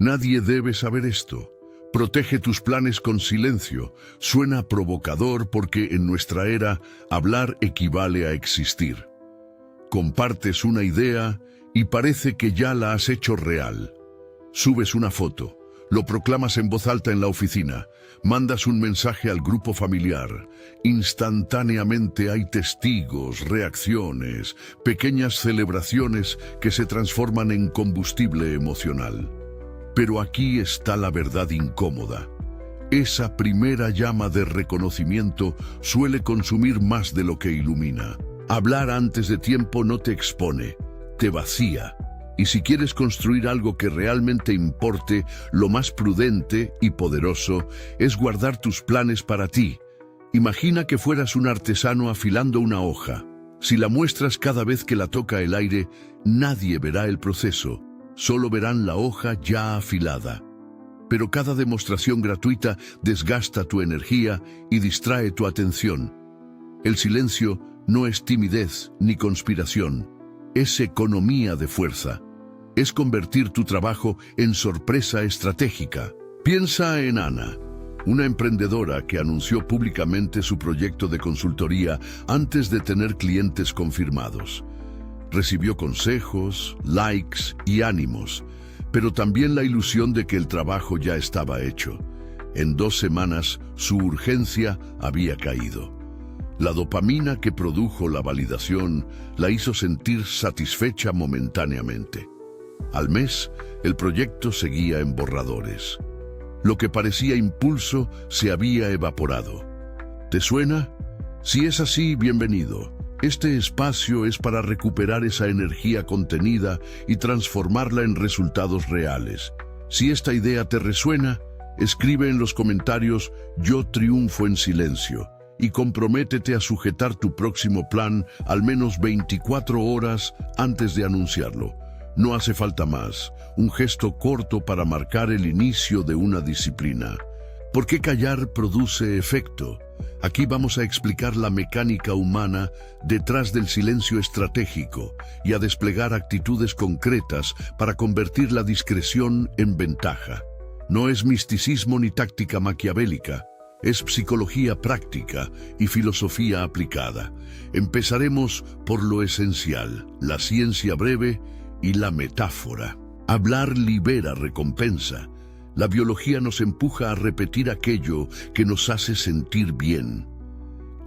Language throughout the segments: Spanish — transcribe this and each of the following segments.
Nadie debe saber esto. Protege tus planes con silencio. Suena provocador porque en nuestra era hablar equivale a existir. Compartes una idea y parece que ya la has hecho real. Subes una foto, lo proclamas en voz alta en la oficina, mandas un mensaje al grupo familiar. Instantáneamente hay testigos, reacciones, pequeñas celebraciones que se transforman en combustible emocional. Pero aquí está la verdad incómoda. Esa primera llama de reconocimiento suele consumir más de lo que ilumina. Hablar antes de tiempo no te expone, te vacía. Y si quieres construir algo que realmente importe, lo más prudente y poderoso es guardar tus planes para ti. Imagina que fueras un artesano afilando una hoja. Si la muestras cada vez que la toca el aire, nadie verá el proceso. Solo verán la hoja ya afilada. Pero cada demostración gratuita desgasta tu energía y distrae tu atención. El silencio no es timidez ni conspiración, es economía de fuerza. Es convertir tu trabajo en sorpresa estratégica. Piensa en Ana, una emprendedora que anunció públicamente su proyecto de consultoría antes de tener clientes confirmados. Recibió consejos, likes y ánimos, pero también la ilusión de que el trabajo ya estaba hecho. En 2 semanas, su urgencia había caído. La dopamina que produjo la validación la hizo sentir satisfecha momentáneamente. Al mes, el proyecto seguía en borradores. Lo que parecía impulso se había evaporado. ¿Te suena? Si es así, bienvenido. Este espacio es para recuperar esa energía contenida y transformarla en resultados reales. Si esta idea te resuena, escribe en los comentarios "Yo triunfo en silencio" y comprométete a sujetar tu próximo plan al menos 24 horas antes de anunciarlo. No hace falta más, un gesto corto para marcar el inicio de una disciplina. ¿Por qué callar produce efecto? Aquí vamos a explicar la mecánica humana detrás del silencio estratégico y a desplegar actitudes concretas para convertir la discreción en ventaja. No es misticismo ni táctica maquiavélica, es psicología práctica y filosofía aplicada. Empezaremos por lo esencial, la ciencia breve y la metáfora. Hablar libera recompensa. La biología nos empuja a repetir aquello que nos hace sentir bien.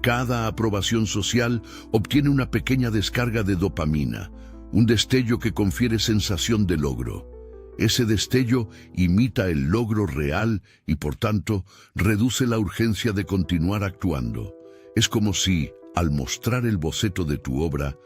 Cada aprobación social obtiene una pequeña descarga de dopamina, un destello que confiere sensación de logro. Ese destello imita el logro real y, por tanto, reduce la urgencia de continuar actuando. Es como si, al mostrar el boceto de tu obra,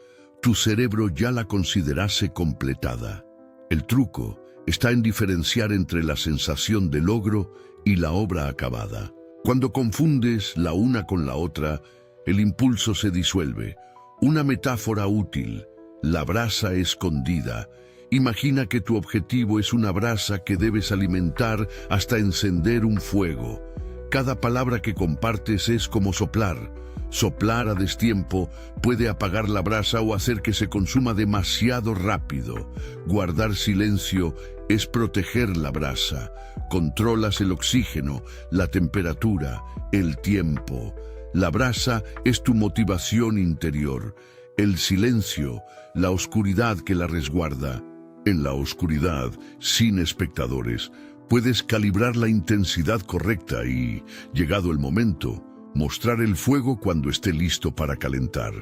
tu cerebro ya la considerase completada. El truco está en diferenciar entre la sensación de logro y la obra acabada. Cuando confundes la una con la otra, el impulso se disuelve. Una metáfora útil, la brasa escondida. Imagina que tu objetivo es una brasa que debes alimentar hasta encender un fuego. Cada palabra que compartes es como soplar. Soplar a destiempo puede apagar la brasa o hacer que se consuma demasiado rápido. Guardar silencio es proteger la brasa. Controlas el oxígeno, la temperatura, el tiempo. La brasa es tu motivación interior. El silencio, la oscuridad que la resguarda. En la oscuridad, sin espectadores, puedes calibrar la intensidad correcta y, llegado el momento, mostrar el fuego cuando esté listo para calentar.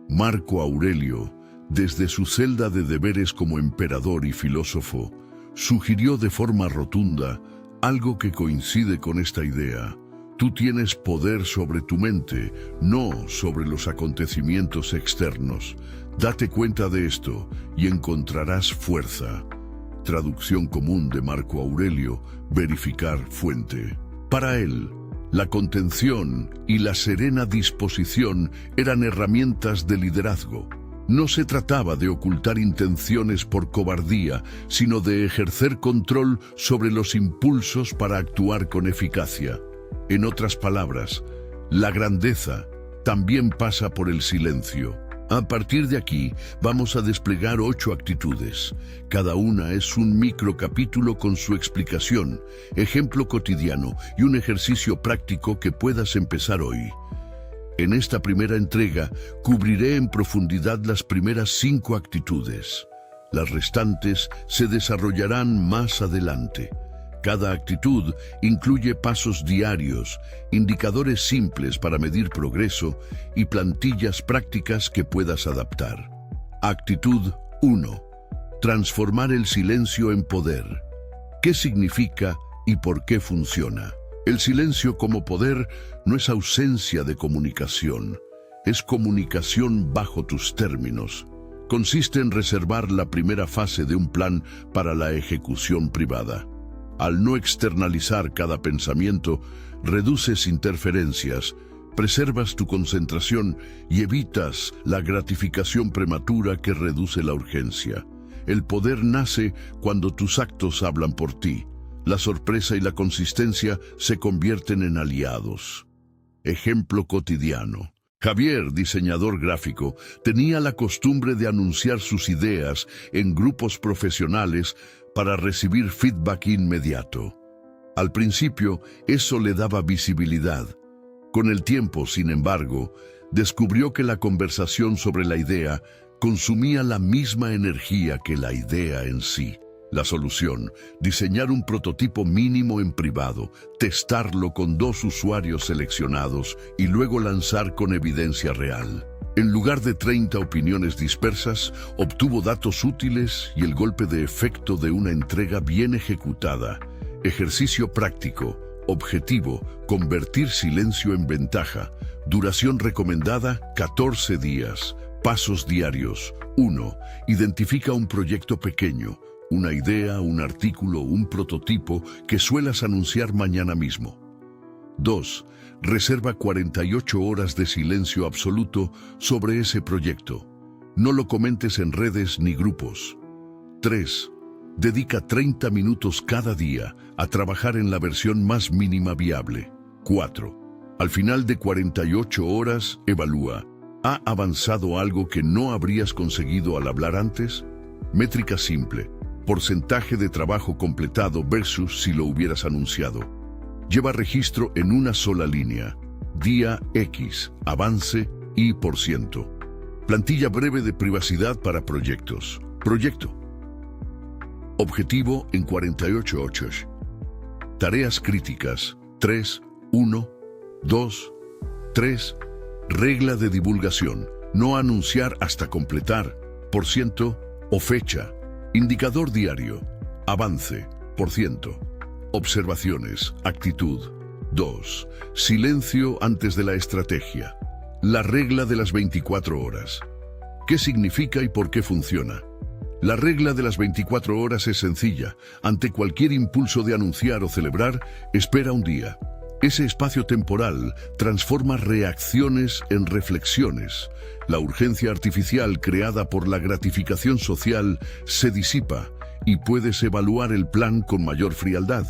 Marco Aurelio, desde su celda de deberes como emperador y filósofo, sugirió de forma rotunda algo que coincide con esta idea. Tú tienes poder sobre tu mente, no sobre los acontecimientos externos. Date cuenta de esto y encontrarás fuerza. Traducción común de Marco Aurelio, verificar fuente. Para él, la contención y la serena disposición eran herramientas de liderazgo. No se trataba de ocultar intenciones por cobardía, sino de ejercer control sobre los impulsos para actuar con eficacia. En otras palabras, la grandeza también pasa por el silencio. A partir de aquí, vamos a desplegar 8 actitudes. Cada una es un microcapítulo con su explicación, ejemplo cotidiano y un ejercicio práctico que puedas empezar hoy. En esta primera entrega, cubriré en profundidad las primeras 5 actitudes. Las restantes se desarrollarán más adelante. Cada actitud incluye pasos diarios, indicadores simples para medir progreso y plantillas prácticas que puedas adaptar. Actitud 1. Transformar el silencio en poder. ¿Qué significa y por qué funciona? El silencio como poder no es ausencia de comunicación, es comunicación bajo tus términos. Consiste en reservar la primera fase de un plan para la ejecución privada. Al no externalizar cada pensamiento, reduces interferencias, preservas tu concentración y evitas la gratificación prematura que reduce la urgencia. El poder nace cuando tus actos hablan por ti. La sorpresa y la consistencia se convierten en aliados. Ejemplo cotidiano. Javier, diseñador gráfico, tenía la costumbre de anunciar sus ideas en grupos profesionales para recibir feedback inmediato. Al principio, eso le daba visibilidad. Con el tiempo, sin embargo, descubrió que la conversación sobre la idea consumía la misma energía que la idea en sí. La solución: diseñar un prototipo mínimo en privado, testarlo con 2 usuarios seleccionados y luego lanzar con evidencia real. En lugar de 30 opiniones dispersas, obtuvo datos útiles y el golpe de efecto de una entrega bien ejecutada. Ejercicio práctico. Objetivo: convertir silencio en ventaja. Duración recomendada: 14 días. Pasos diarios. 1. Identifica un proyecto pequeño, una idea, un artículo, un prototipo que suelas anunciar mañana mismo. 2. Reserva 48 horas de silencio absoluto sobre ese proyecto. No lo comentes en redes ni grupos. 3. Dedica 30 minutos cada día a trabajar en la versión más mínima viable. 4. Al final de 48 horas, evalúa. ¿Ha avanzado algo que no habrías conseguido al hablar antes? Métrica simple: porcentaje de trabajo completado versus si lo hubieras anunciado. Lleva registro en una sola línea: día X, avance y %. Plantilla breve de privacidad para proyectos. Proyecto. Objetivo en 48 horas. Tareas críticas: 3, 1, 2, 3. Regla de divulgación: no anunciar hasta completar, % o fecha. Indicador diario: avance, %. Observaciones, actitud. 2. Silencio antes de la estrategia. La regla de las 24 horas. ¿Qué significa y por qué funciona? La regla de las 24 horas es sencilla. Ante cualquier impulso de anunciar o celebrar, espera un día. Ese espacio temporal transforma reacciones en reflexiones. La urgencia artificial creada por la gratificación social se disipa y puedes evaluar el plan con mayor frialdad.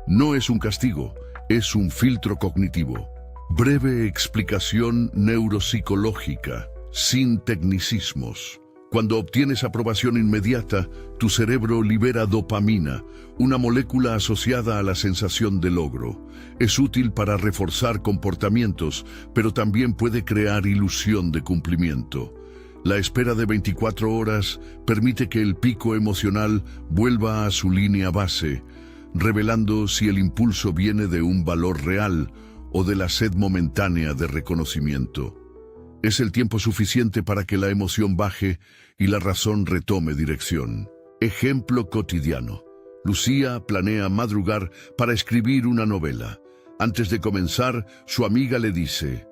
No es un castigo, es un filtro cognitivo. Breve explicación neuropsicológica, sin tecnicismos. Cuando obtienes aprobación inmediata, tu cerebro libera dopamina, una molécula asociada a la sensación de logro. Es útil para reforzar comportamientos, pero también puede crear ilusión de cumplimiento. La espera de 24 horas permite que el pico emocional vuelva a su línea base, revelando si el impulso viene de un valor real o de la sed momentánea de reconocimiento. Es el tiempo suficiente para que la emoción baje y la razón retome dirección. Ejemplo cotidiano. Lucía planea madrugar para escribir una novela. Antes de comenzar, su amiga le dice: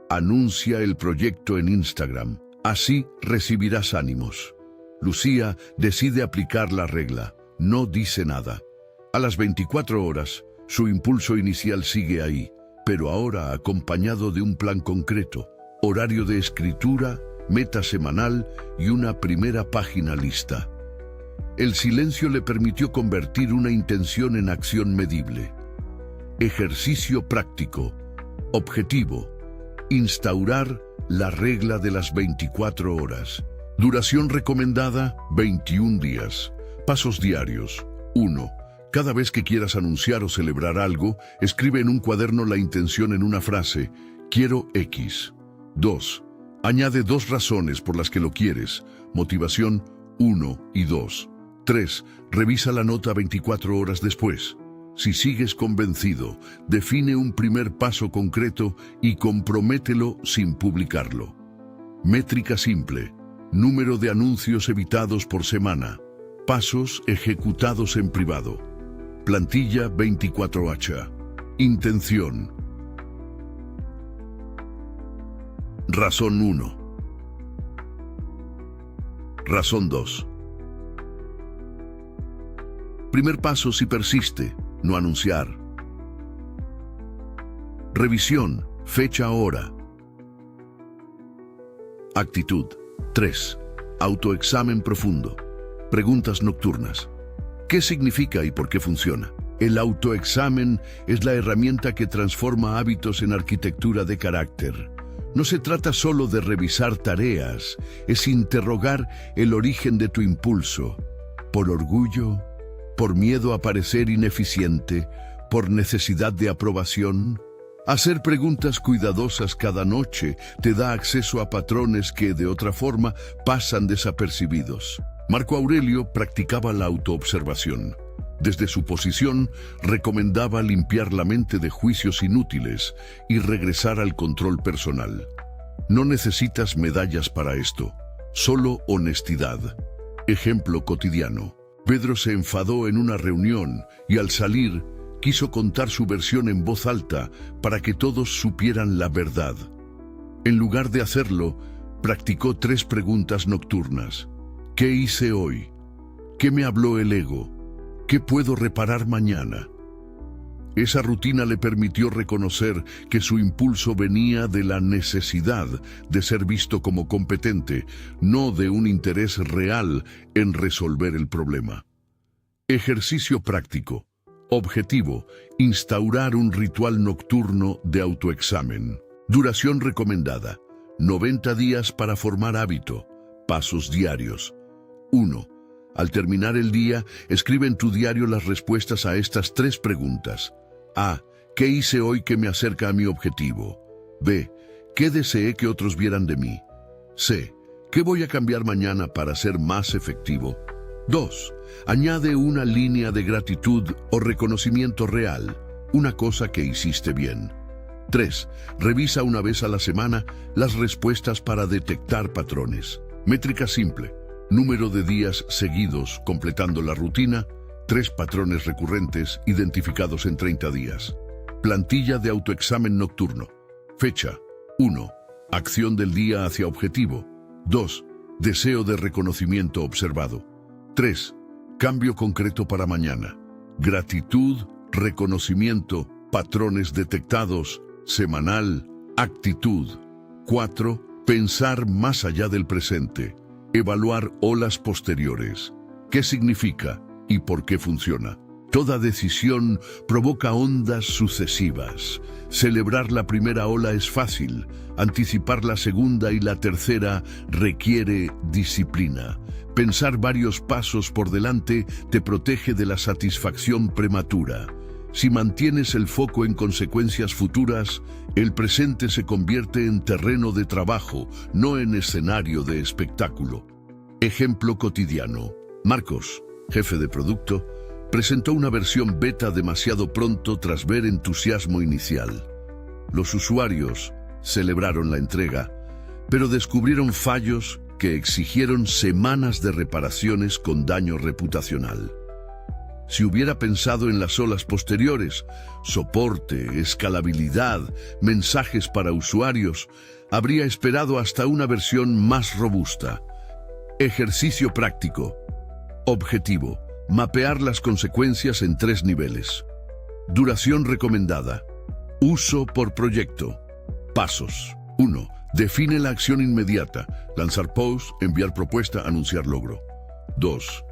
anuncia el proyecto en Instagram, así recibirás ánimos. Lucía decide aplicar la regla, no dice nada. A las 24 horas, su impulso inicial sigue ahí, pero ahora acompañado de un plan concreto: horario de escritura, meta semanal y una primera página lista. El silencio le permitió convertir una intención en acción medible. Ejercicio práctico. Objetivo: Instaurar la regla de las 24 horas. Duración recomendada, 21 días. Pasos diarios. 1. Cada vez que quieras anunciar o celebrar algo, escribe en un cuaderno la intención en una frase: quiero X. 2. Añade 2 razones por las que lo quieres. Motivación 1 y 2. 3. Revisa la nota 24 horas después. Si sigues convencido, define un primer paso concreto y compromételo sin publicarlo. Métrica simple. Número de anuncios evitados por semana. Pasos ejecutados en privado. Plantilla 24H. Intención. Razón 1. Razón 2. Primer paso si persiste, no anunciar. Revisión, fecha, hora. Actitud. 3. Autoexamen profundo. Preguntas nocturnas. ¿Qué significa y por qué funciona? El autoexamen es la herramienta que transforma hábitos en arquitectura de carácter. No se trata solo de revisar tareas, es interrogar el origen de tu impulso. Por orgullo, por miedo a parecer ineficiente, por necesidad de aprobación. Hacer preguntas cuidadosas cada noche te da acceso a patrones que, de otra forma, pasan desapercibidos. Marco Aurelio practicaba la autoobservación. Desde su posición, recomendaba limpiar la mente de juicios inútiles y regresar al control personal. No necesitas medallas para esto, solo honestidad. Ejemplo cotidiano. Pedro se enfadó en una reunión y al salir quiso contar su versión en voz alta para que todos supieran la verdad. En lugar de hacerlo, practicó 3 preguntas nocturnas. ¿Qué hice hoy? ¿Qué me habló el ego? ¿Qué puedo reparar mañana? Esa rutina le permitió reconocer que su impulso venía de la necesidad de ser visto como competente, no de un interés real en resolver el problema. Ejercicio práctico. Objetivo: instaurar un ritual nocturno de autoexamen. Duración recomendada: 90 días para formar hábito. Pasos diarios. 1. Al terminar el día, escribe en tu diario las respuestas a estas 3 preguntas. A. ¿Qué hice hoy que me acerca a mi objetivo? B. ¿Qué deseé que otros vieran de mí? C. ¿Qué voy a cambiar mañana para ser más efectivo? 2. Añade una línea de gratitud o reconocimiento real, una cosa que hiciste bien. 3. Revisa una vez a la semana las respuestas para detectar patrones. Métrica simple. Número de días seguidos completando la rutina. 3 patrones recurrentes identificados en 30 días. Plantilla de autoexamen nocturno. Fecha. 1. Acción del día hacia objetivo. 2. Deseo de reconocimiento observado. 3. Cambio concreto para mañana. Gratitud, reconocimiento, patrones detectados, semanal, actitud. 4. Pensar más allá del presente. Evaluar olas posteriores. ¿Qué significa y por qué funciona? Toda decisión provoca ondas sucesivas. Celebrar la primera ola es fácil. Anticipar la segunda y la tercera requiere disciplina. Pensar varios pasos por delante te protege de la satisfacción prematura. Si mantienes el foco en consecuencias futuras, el presente se convierte en terreno de trabajo, no en escenario de espectáculo. Ejemplo cotidiano. Marcos, jefe de producto, presentó una versión beta demasiado pronto tras ver entusiasmo inicial. Los usuarios celebraron la entrega, pero descubrieron fallos que exigieron semanas de reparaciones con daño reputacional. Si hubiera pensado en las olas posteriores, soporte, escalabilidad, mensajes para usuarios, habría esperado hasta una versión más robusta. Ejercicio práctico. Objetivo: mapear las consecuencias en 3 niveles. Duración recomendada. Uso por proyecto. Pasos. 1. Define la acción inmediata. Lanzar post, enviar propuesta, anunciar logro. 2.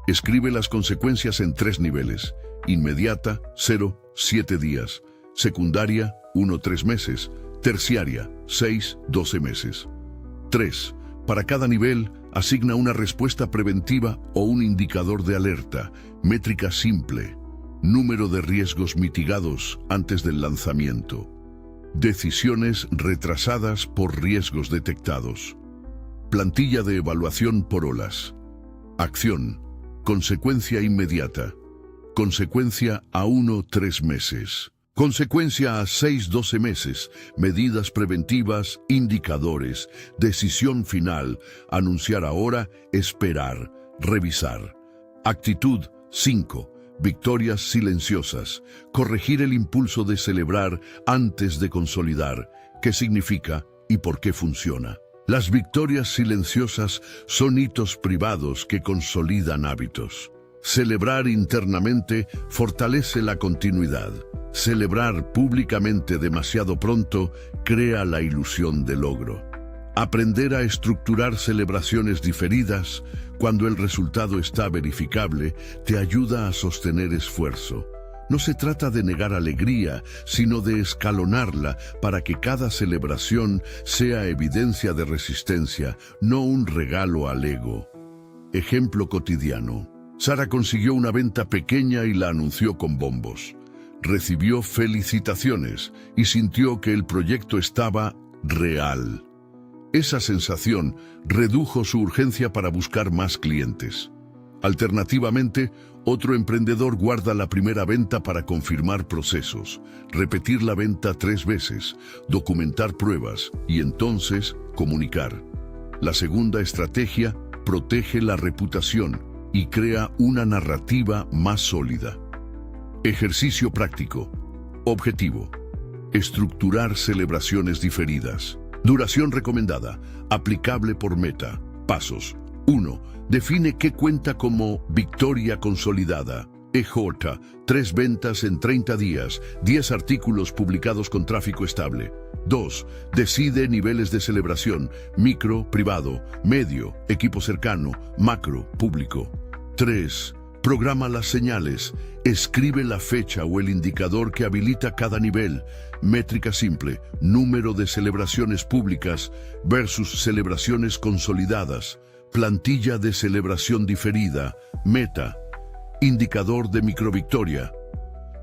Escribe las consecuencias en 3 niveles. Inmediata, 0, 7 días. Secundaria, 1, 3 meses. Terciaria, 6-12 meses. 3. Para cada nivel, asigna una respuesta preventiva o un indicador de alerta, métrica simple, número de riesgos mitigados antes del lanzamiento, decisiones retrasadas por riesgos detectados, plantilla de evaluación por olas, acción, consecuencia inmediata, consecuencia a 1-3 meses. Consecuencia a 6-12 meses, medidas preventivas, indicadores, decisión final, anunciar ahora, esperar, revisar. Actitud 5. Victorias silenciosas, corregir el impulso de celebrar antes de consolidar. ¿Qué significa y por qué funciona? Las victorias silenciosas son hitos privados que consolidan hábitos. Celebrar internamente fortalece la continuidad. Celebrar públicamente demasiado pronto crea la ilusión de logro. Aprender a estructurar celebraciones diferidas cuando el resultado está verificable te ayuda a sostener esfuerzo. No se trata de negar alegría, sino de escalonarla para que cada celebración sea evidencia de resistencia, no un regalo al ego. Ejemplo cotidiano. Sara consiguió una venta pequeña y la anunció con bombos. Recibió felicitaciones y sintió que el proyecto estaba real. Esa sensación redujo su urgencia para buscar más clientes. Alternativamente, otro emprendedor guarda la primera venta para confirmar procesos, repetir la venta 3 veces, documentar pruebas y entonces comunicar. La segunda estrategia protege la reputación y crea una narrativa más sólida. Ejercicio práctico. Objetivo: estructurar celebraciones diferidas. Duración recomendada, aplicable por meta. Pasos. 1. Define qué cuenta como victoria consolidada. EJ, 3 ventas en 30 días, 10 artículos publicados con tráfico estable. 2. Decide niveles de celebración: micro, privado, medio, equipo cercano, macro, público. 3. Programa las señales. Escribe la fecha o el indicador que habilita cada nivel. Métrica simple: número de celebraciones públicas versus celebraciones consolidadas. Plantilla de celebración diferida. Meta: indicador de microvictoria.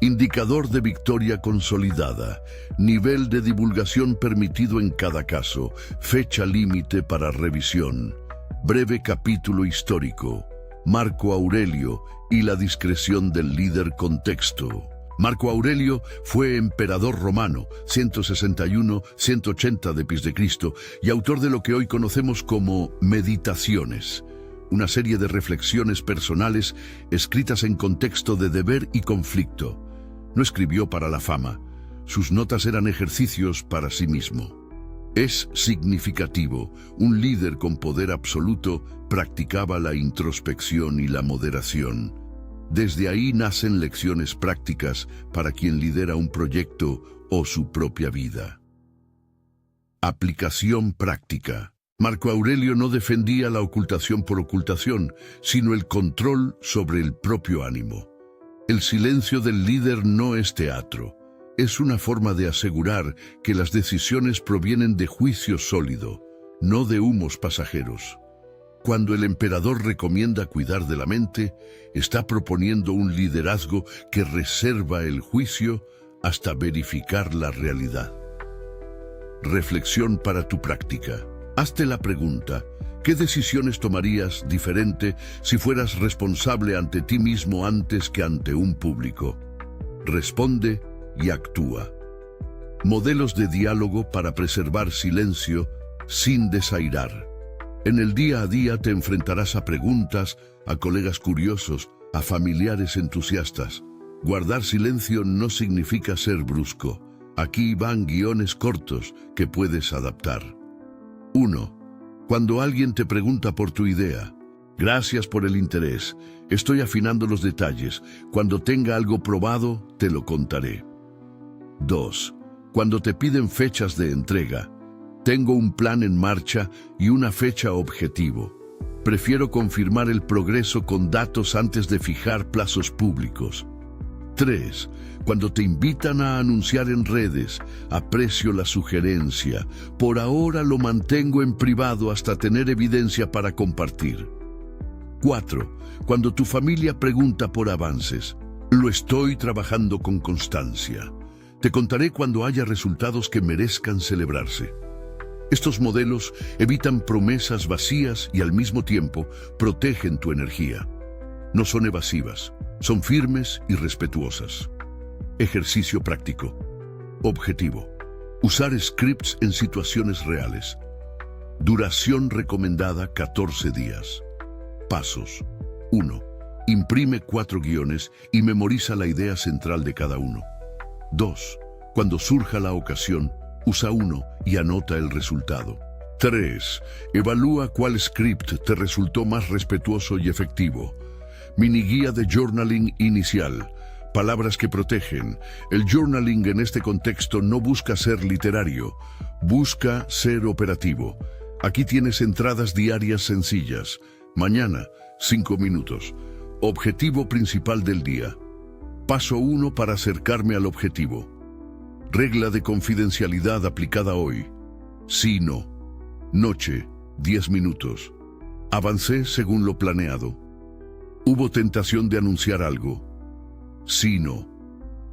Indicador de victoria consolidada. Nivel de divulgación permitido en cada caso. Fecha límite para revisión. Breve capítulo histórico. Marco Aurelio y la discreción del líder. Contexto. Marco Aurelio fue emperador romano, 161-180 d.C., y autor de lo que hoy conocemos como Meditaciones, una serie de reflexiones personales escritas en contexto de deber y conflicto. No escribió para la fama, sus notas eran ejercicios para sí mismo. Es significativo, un líder con poder absoluto practicaba la introspección y la moderación. Desde ahí nacen lecciones prácticas para quien lidera un proyecto o su propia vida. Aplicación práctica. Marco Aurelio no defendía la ocultación por ocultación, sino el control sobre el propio ánimo. El silencio del líder no es teatro. Es una forma de asegurar que las decisiones provienen de juicio sólido, no de humos pasajeros. Cuando el emperador recomienda cuidar de la mente, está proponiendo un liderazgo que reserva el juicio hasta verificar la realidad. Reflexión para tu práctica. Hazte la pregunta: ¿qué decisiones tomarías diferente si fueras responsable ante ti mismo antes que ante un público? Responde y actúa. Modelos de diálogo para preservar silencio sin desairar. En el día a día te enfrentarás a preguntas, a colegas curiosos, a familiares entusiastas. Guardar silencio no significa ser brusco. Aquí van guiones cortos que puedes adaptar. 1. Cuando alguien te pregunta por tu idea: gracias por el interés. Estoy afinando los detalles. Cuando tenga algo probado, te lo contaré. 2. Cuando te piden fechas de entrega: tengo un plan en marcha y una fecha objetivo. Prefiero confirmar el progreso con datos antes de fijar plazos públicos. 3. Cuando te invitan a anunciar en redes, aprecio la sugerencia. Por ahora lo mantengo en privado hasta tener evidencia para compartir. 4. Cuando tu familia pregunta por avances, lo estoy trabajando con constancia. Te contaré cuando haya resultados que merezcan celebrarse. Estos modelos evitan promesas vacías y al mismo tiempo protegen tu energía. No son evasivas, son firmes y respetuosas. Ejercicio práctico. Objetivo: usar scripts en situaciones reales. Duración recomendada 14 días. Pasos. 1. Imprime 4 guiones y memoriza la idea central de cada uno. 2. Cuando surja la ocasión, usa uno y anota el resultado. 3. Evalúa cuál script te resultó más respetuoso y efectivo. Mini guía de journaling inicial. Palabras que protegen. El journaling en este contexto no busca ser literario, busca ser operativo. Aquí tienes entradas diarias sencillas. Mañana, 5 minutos. Objetivo principal del día. Paso 1 para acercarme al objetivo. Regla de confidencialidad aplicada hoy. Sí, no. Noche, 10 minutos. Avancé según lo planeado. ¿Hubo tentación de anunciar algo? Sí, no.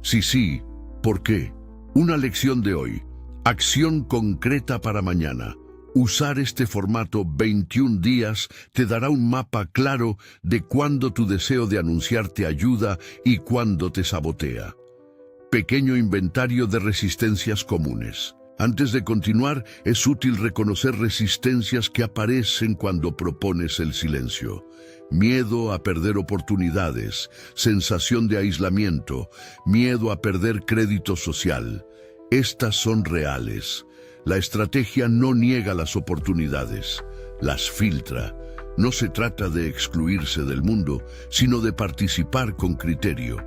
Sí, sí. ¿Por qué? Una lección de hoy. Acción concreta para mañana. Usar este formato 21 días te dará un mapa claro de cuándo tu deseo de anunciar te ayuda y cuándo te sabotea. Pequeño inventario de resistencias comunes. Antes de continuar, es útil reconocer resistencias que aparecen cuando propones el silencio. Miedo a perder oportunidades, sensación de aislamiento, miedo a perder crédito social. Estas son reales. La estrategia no niega las oportunidades, las filtra. No se trata de excluirse del mundo, sino de participar con criterio.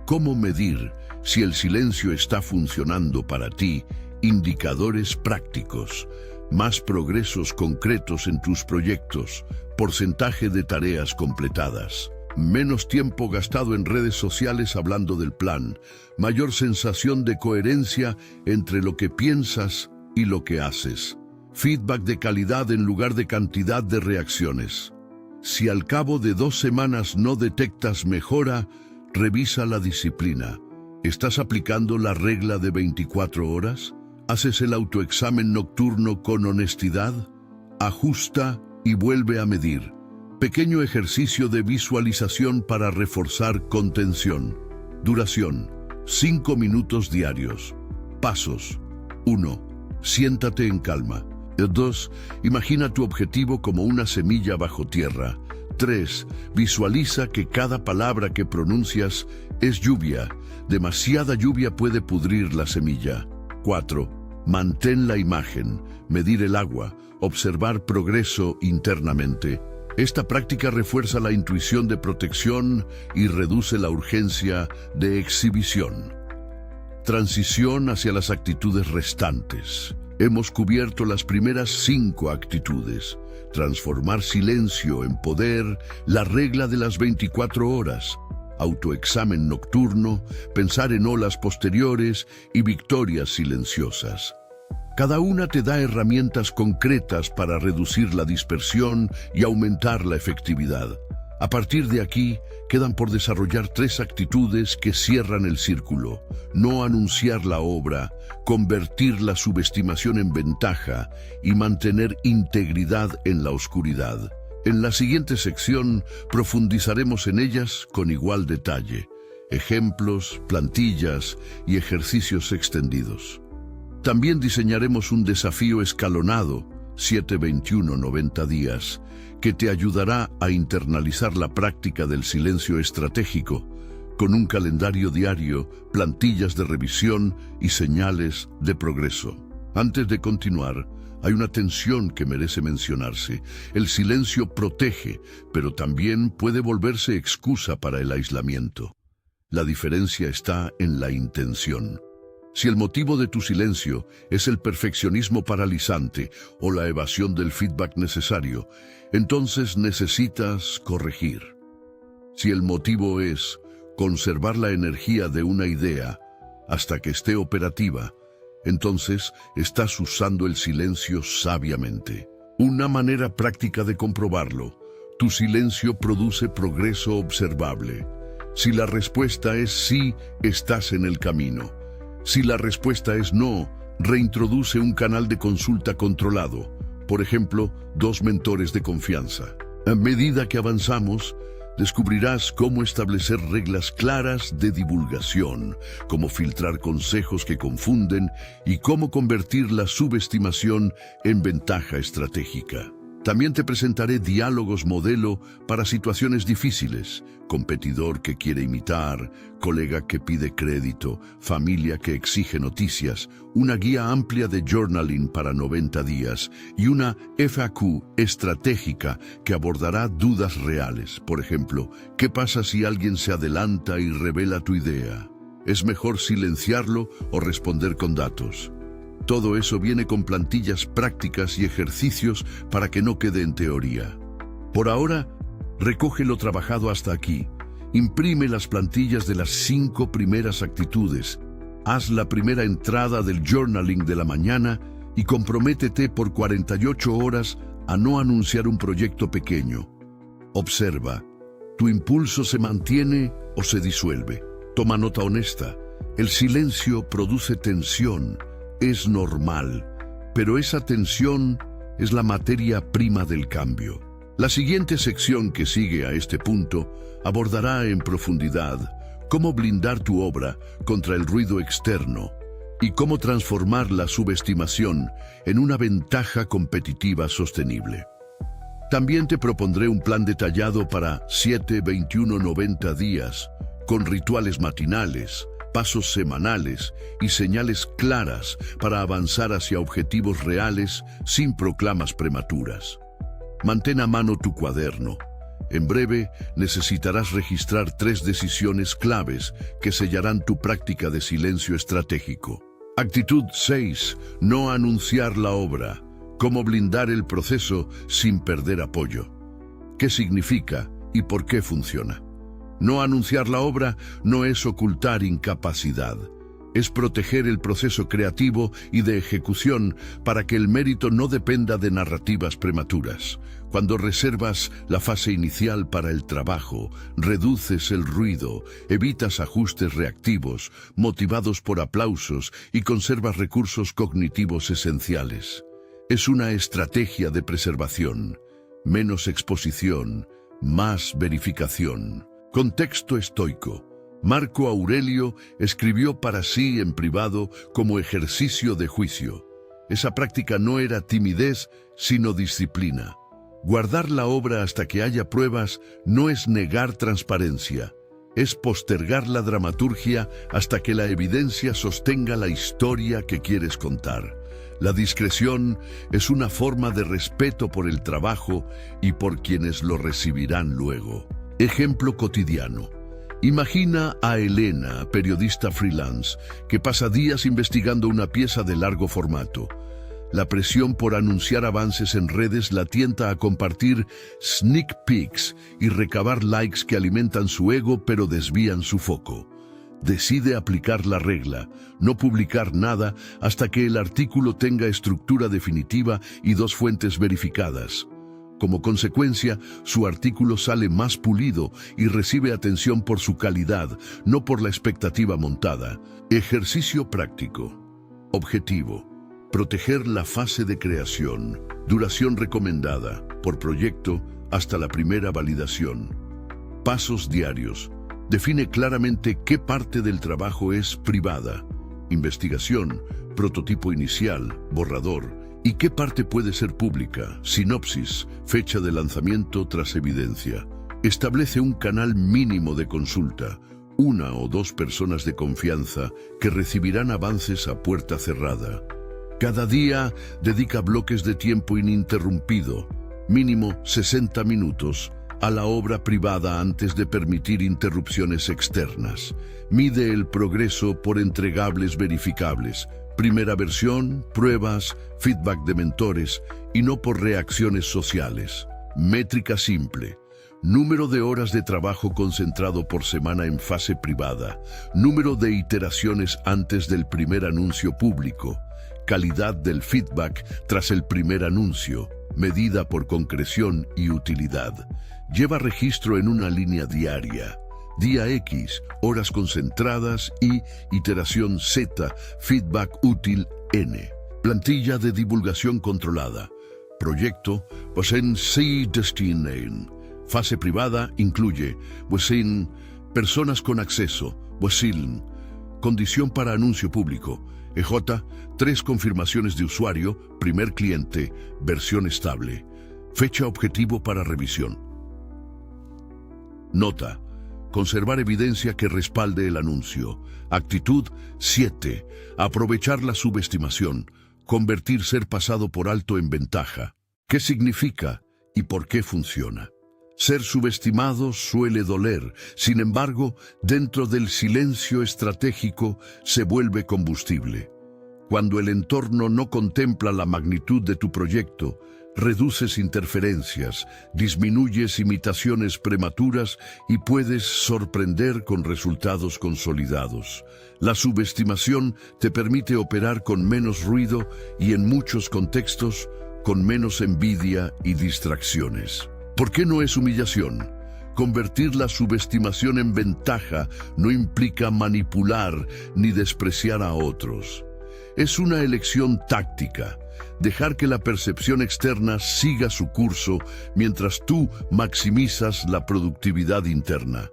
¿Cómo medir si el silencio está funcionando para ti? Indicadores prácticos, más progresos concretos en tus proyectos, porcentaje de tareas completadas, menos tiempo gastado en redes sociales hablando del plan, mayor sensación de coherencia entre lo que piensas y lo que haces. Feedback de calidad en lugar de cantidad de reacciones. Si al cabo de 2 semanas no detectas mejora, revisa la disciplina. ¿Estás aplicando la regla de 24 horas? ¿Haces el autoexamen nocturno con honestidad? Ajusta y vuelve a medir. Pequeño ejercicio de visualización para reforzar contención. Duración: 5 minutos diarios. Pasos. 1. Siéntate en calma. 2. Imagina tu objetivo como una semilla bajo tierra. 3. Visualiza que cada palabra que pronuncias es lluvia. Demasiada lluvia puede pudrir la semilla. 4. Mantén la imagen, medir el agua, observar progreso internamente. Esta práctica refuerza la intuición de protección y reduce la urgencia de exhibición. Transición hacia las actitudes restantes. Hemos cubierto las primeras 5 actitudes. Transformar silencio en poder, la regla de las 24 horas, autoexamen nocturno, pensar en olas posteriores y victorias silenciosas. Cada una te da herramientas concretas para reducir la dispersión y aumentar la efectividad. A partir de aquí, quedan por desarrollar 3 actitudes que cierran el círculo. No anunciar la obra, convertir la subestimación en ventaja y mantener integridad en la oscuridad. En la siguiente sección profundizaremos en ellas con igual detalle. Ejemplos, plantillas y ejercicios extendidos. También diseñaremos un desafío escalonado, 7-21-90 días, que te ayudará a internalizar la práctica del silencio estratégico, con un calendario diario, plantillas de revisión y señales de progreso. Antes de continuar, hay una tensión que merece mencionarse. El silencio protege, pero también puede volverse excusa para el aislamiento. La diferencia está en la intención. Si el motivo de tu silencio es el perfeccionismo paralizante o la evasión del feedback necesario, entonces necesitas corregir. Si el motivo es conservar la energía de una idea hasta que esté operativa, entonces estás usando el silencio sabiamente. Una manera práctica de comprobarlo: tu silencio produce progreso observable. Si la respuesta es sí, estás en el camino. Si la respuesta es no, reintroduce un canal de consulta controlado, por ejemplo, 2 mentores de confianza. A medida que avanzamos, descubrirás cómo establecer reglas claras de divulgación, cómo filtrar consejos que confunden y cómo convertir la subestimación en ventaja estratégica. También te presentaré diálogos modelo para situaciones difíciles: competidor que quiere imitar, colega que pide crédito, familia que exige noticias, una guía amplia de journaling para 90 días y una FAQ estratégica que abordará dudas reales. Por ejemplo, ¿qué pasa si alguien se adelanta y revela tu idea? ¿Es mejor silenciarlo o responder con datos? Todo eso viene con plantillas prácticas y ejercicios para que no quede en teoría. Por ahora, recoge lo trabajado hasta aquí. Imprime las plantillas de las 5 primeras actitudes. Haz la primera entrada del journaling de la mañana y comprométete por 48 horas a no anunciar un proyecto pequeño. Observa, ¿tu impulso se mantiene o se disuelve? Toma nota honesta. El silencio produce tensión. Es normal, pero esa tensión es la materia prima del cambio. La siguiente sección que sigue a este punto abordará en profundidad cómo blindar tu obra contra el ruido externo y cómo transformar la subestimación en una ventaja competitiva sostenible. También te propondré un plan detallado para 7, 21, 90 días, con rituales matinales, pasos semanales y señales claras para avanzar hacia objetivos reales sin proclamas prematuras. Mantén a mano tu cuaderno. En breve necesitarás registrar 3 decisiones claves que sellarán tu práctica de silencio estratégico. Actitud 6. No anunciar la obra. Cómo blindar el proceso sin perder apoyo. ¿Qué significa y por qué funciona? No anunciar la obra no es ocultar incapacidad. Es proteger el proceso creativo y de ejecución para que el mérito no dependa de narrativas prematuras. Cuando reservas la fase inicial para el trabajo, reduces el ruido, evitas ajustes reactivos, motivados por aplausos y conservas recursos cognitivos esenciales. Es una estrategia de preservación. Menos exposición, más verificación. Contexto estoico. Marco Aurelio escribió para sí en privado como ejercicio de juicio. Esa práctica no era timidez, sino disciplina. Guardar la obra hasta que haya pruebas no es negar transparencia, es postergar la dramaturgia hasta que la evidencia sostenga la historia que quieres contar. La discreción es una forma de respeto por el trabajo y por quienes lo recibirán luego. Ejemplo cotidiano. Imagina a Elena, periodista freelance, que pasa días investigando una pieza de largo formato. La presión por anunciar avances en redes la tienta a compartir sneak peeks y recabar likes que alimentan su ego pero desvían su foco. Decide aplicar la regla, no publicar nada hasta que el artículo tenga estructura definitiva y 2 fuentes verificadas. Como consecuencia, su artículo sale más pulido y recibe atención por su calidad, no por la expectativa montada. Ejercicio práctico. Objetivo: proteger la fase de creación. Duración recomendada, por proyecto, hasta la primera validación. Pasos diarios. Define claramente qué parte del trabajo es privada. Investigación, prototipo inicial, borrador. ¿Y qué parte puede ser pública? Sinopsis, fecha de lanzamiento tras evidencia. Establece un canal mínimo de consulta, 1 o 2 personas de confianza que recibirán avances a puerta cerrada. Cada día dedica bloques de tiempo ininterrumpido, mínimo 60 minutos, a la obra privada antes de permitir interrupciones externas. Mide el progreso por entregables verificables. Primera versión, pruebas, feedback de mentores y no por reacciones sociales. Métrica simple. número de horas de trabajo concentrado por semana en fase privada, número de iteraciones antes del primer anuncio público, calidad del feedback tras el primer anuncio, medida por concreción y utilidad. Lleva registro en una línea diaria. Día X, horas concentradas y iteración Z, feedback útil N. Plantilla de divulgación controlada. Proyecto, en sí destinen. Fase privada incluye, en personas con acceso, en condición para anuncio público. EJ, 3 confirmaciones de usuario, primer cliente, versión estable. Fecha objetivo para revisión. Nota. Conservar evidencia que respalde el anuncio. Actitud 7. Aprovechar la subestimación. Convertir ser pasado por alto en ventaja. ¿Qué significa y por qué funciona? Ser subestimado suele doler. Sin embargo, dentro del silencio estratégico se vuelve combustible. Cuando el entorno no contempla la magnitud de tu proyecto, reduces interferencias, disminuyes imitaciones prematuras y puedes sorprender con resultados consolidados. La subestimación te permite operar con menos ruido y en muchos contextos con menos envidia y distracciones. ¿Por qué no es humillación? Convertir la subestimación en ventaja no implica manipular ni despreciar a otros. Es una elección táctica. Dejar que la percepción externa siga su curso mientras tú maximizas la productividad interna.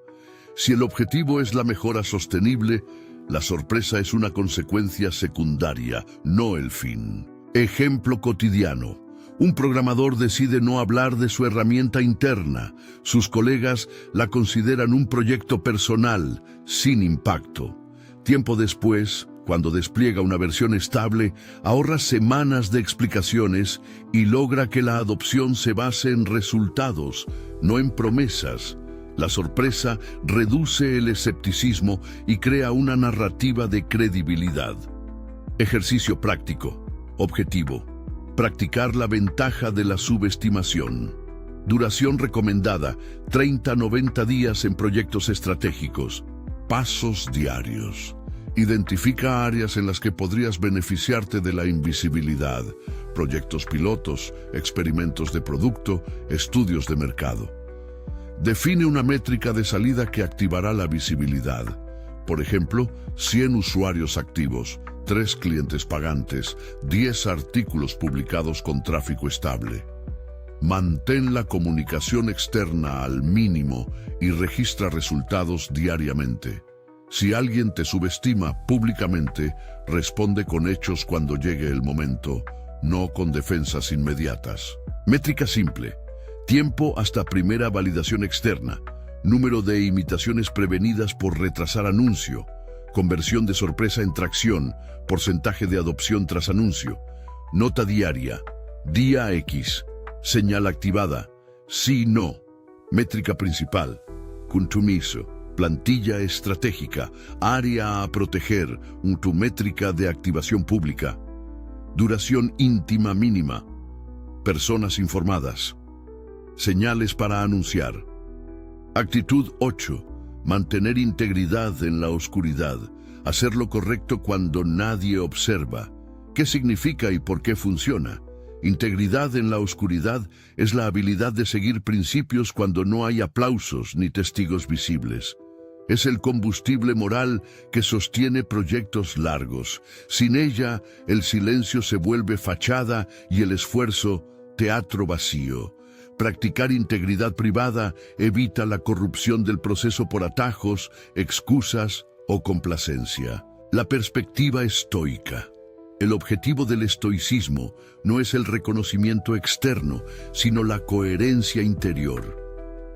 Si el objetivo es la mejora sostenible, la sorpresa es una consecuencia secundaria, no el fin. Ejemplo cotidiano. Un programador decide no hablar de su herramienta interna. Sus colegas la consideran un proyecto personal, sin impacto. Tiempo después, cuando despliega una versión estable, ahorra semanas de explicaciones y logra que la adopción se base en resultados, no en promesas. La sorpresa reduce el escepticismo y crea una narrativa de credibilidad. Ejercicio práctico. Objetivo. Practicar la ventaja de la subestimación. Duración recomendada, 30-90 días en proyectos estratégicos. Pasos diarios. Identifica áreas en las que podrías beneficiarte de la invisibilidad, proyectos pilotos, experimentos de producto, estudios de mercado. Define una métrica de salida que activará la visibilidad. Por ejemplo, 100 usuarios activos, 3 clientes pagantes, 10 artículos publicados con tráfico estable. Mantén la comunicación externa al mínimo y registra resultados diariamente. Si alguien te subestima públicamente, responde con hechos cuando llegue el momento, no con defensas inmediatas. Métrica simple. Tiempo hasta primera validación externa. Número de imitaciones prevenidas por retrasar anuncio. Conversión de sorpresa en tracción. Porcentaje de adopción tras anuncio. Nota diaria. Día X. Señal activada. Sí, no. Métrica principal. Compromiso. Plantilla estratégica, área a proteger, tu métrica de activación pública. Duración íntima mínima. Personas informadas. Señales para anunciar. Actitud 8. Mantener integridad en la oscuridad. Hacer lo correcto cuando nadie observa. ¿Qué significa y por qué funciona? Integridad en la oscuridad es la habilidad de seguir principios cuando no hay aplausos ni testigos visibles. Es el combustible moral que sostiene proyectos largos. Sin ella, el silencio se vuelve fachada y el esfuerzo, teatro vacío. Practicar integridad privada evita la corrupción del proceso por atajos, excusas o complacencia. La perspectiva estoica. El objetivo del estoicismo no es el reconocimiento externo, sino la coherencia interior.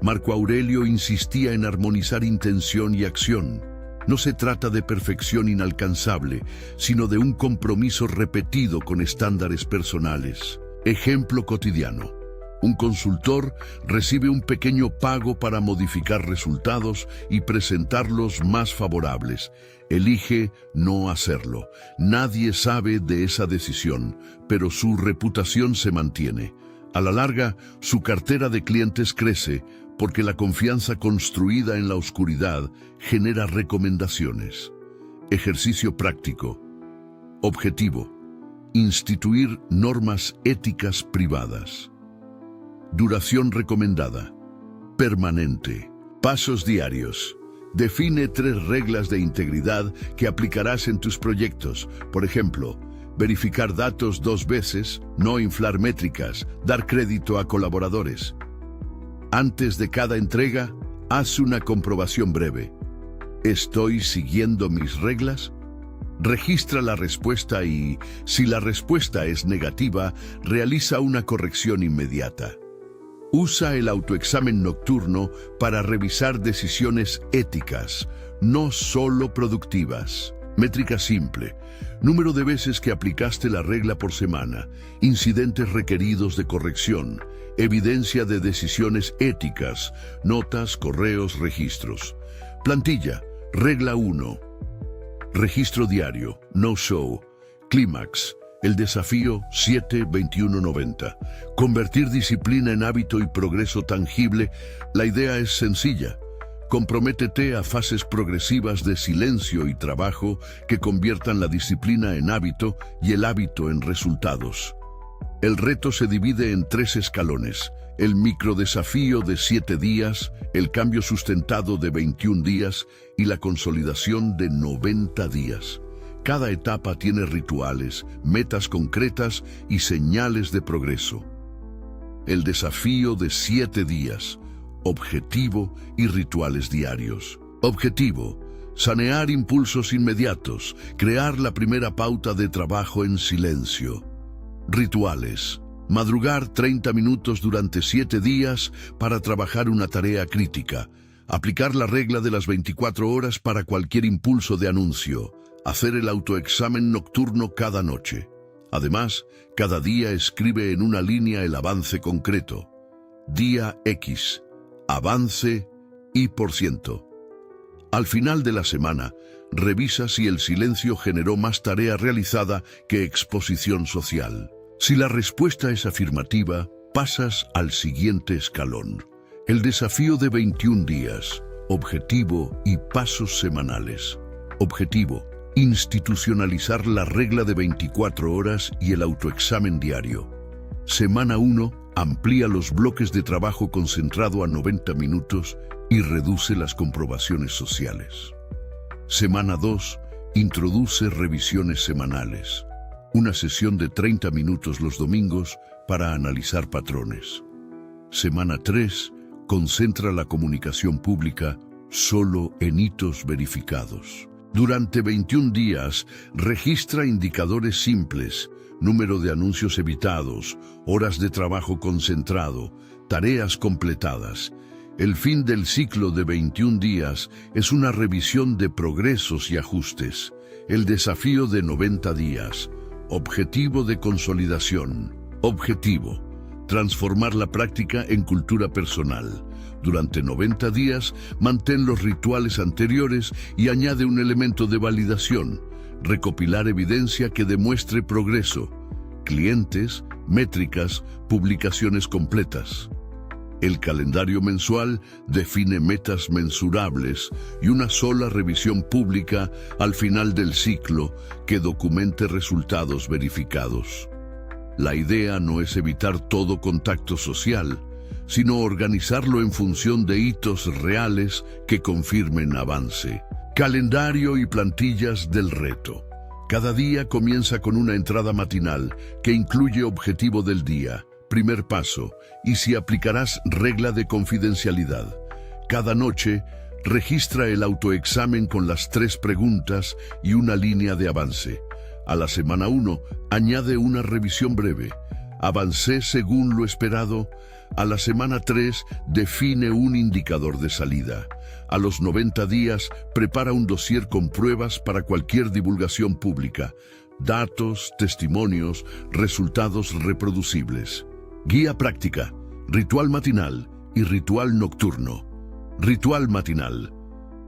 Marco Aurelio insistía en armonizar intención y acción. No se trata de perfección inalcanzable, sino de un compromiso repetido con estándares personales. Ejemplo cotidiano. Un consultor recibe un pequeño pago para modificar resultados y presentarlos más favorables. Elige no hacerlo. Nadie sabe de esa decisión, pero su reputación se mantiene. A la larga, su cartera de clientes crece porque la confianza construida en la oscuridad genera recomendaciones. Ejercicio práctico. Objetivo: instituir normas éticas privadas. Duración recomendada: permanente. Pasos diarios. Define 3 reglas de integridad que aplicarás en tus proyectos. Por ejemplo, verificar datos 2 veces, no inflar métricas, dar crédito a colaboradores. Antes de cada entrega, haz una comprobación breve. ¿Estoy siguiendo mis reglas? Registra la respuesta y, si la respuesta es negativa, realiza una corrección inmediata. Usa el autoexamen nocturno para revisar decisiones éticas, no solo productivas. Métrica simple: número de veces que aplicaste la regla por semana, incidentes requeridos de corrección, evidencia de decisiones éticas, notas, correos, registros. Plantilla: regla 1. Registro diario, no show. Clímax: el desafío 7-21-90. Convertir disciplina en hábito y progreso tangible. La idea es sencilla. Comprométete a fases progresivas de silencio y trabajo que conviertan la disciplina en hábito y el hábito en resultados. El reto se divide en 3 escalones: el microdesafío de 7 días, el cambio sustentado de 21 días y la consolidación de 90 días. Cada etapa tiene rituales, metas concretas y señales de progreso. El desafío de 7 días: objetivo y rituales diarios. Objetivo: sanear impulsos inmediatos, crear la primera pauta de trabajo en silencio. Rituales: madrugar 30 minutos durante 7 días para trabajar una tarea crítica, aplicar la regla de las 24 horas para cualquier impulso de anuncio, hacer el autoexamen nocturno cada noche. Además, cada día escribe en una línea el avance concreto. Día X: avance y %. Al final de la semana, revisa si el silencio generó más tarea realizada que exposición social. Si la respuesta es afirmativa, pasas al siguiente escalón: el desafío de 21 días, objetivo y pasos semanales. Objetivo: institucionalizar la regla de 24 horas y el autoexamen diario. Semana 1, amplía los bloques de trabajo concentrado a 90 minutos y reduce las comprobaciones sociales. Semana 2, introduce revisiones semanales. Una sesión de 30 minutos los domingos para analizar patrones. Semana 3, concentra la comunicación pública solo en hitos verificados. Durante 21 días, registra indicadores simples: número de anuncios evitados, horas de trabajo concentrado, tareas completadas. El fin del ciclo de 21 días es una revisión de progresos y ajustes. El desafío de 90 días. Objetivo de consolidación. Objetivo: transformar la práctica en cultura personal. Durante 90 días, mantén los rituales anteriores y añade un elemento de validación: recopilar evidencia que demuestre progreso. Clientes, métricas, publicaciones completas. El calendario mensual define metas mensurables y una sola revisión pública al final del ciclo que documente resultados verificados. La idea no es evitar todo contacto social, sino organizarlo en función de hitos reales que confirmen avance. Calendario y plantillas del reto. Cada día comienza con una entrada matinal que incluye objetivo del día, primer paso, y si aplicarás regla de confidencialidad. Cada noche, registra el autoexamen con las 3 preguntas y una línea de avance. A la semana 1, añade una revisión breve. ¿Avancé según lo esperado? A la semana 3, define un indicador de salida. A los 90 días, prepara un dossier con pruebas para cualquier divulgación pública. Datos, testimonios, resultados reproducibles. Guía práctica, ritual matinal y ritual nocturno. Ritual matinal.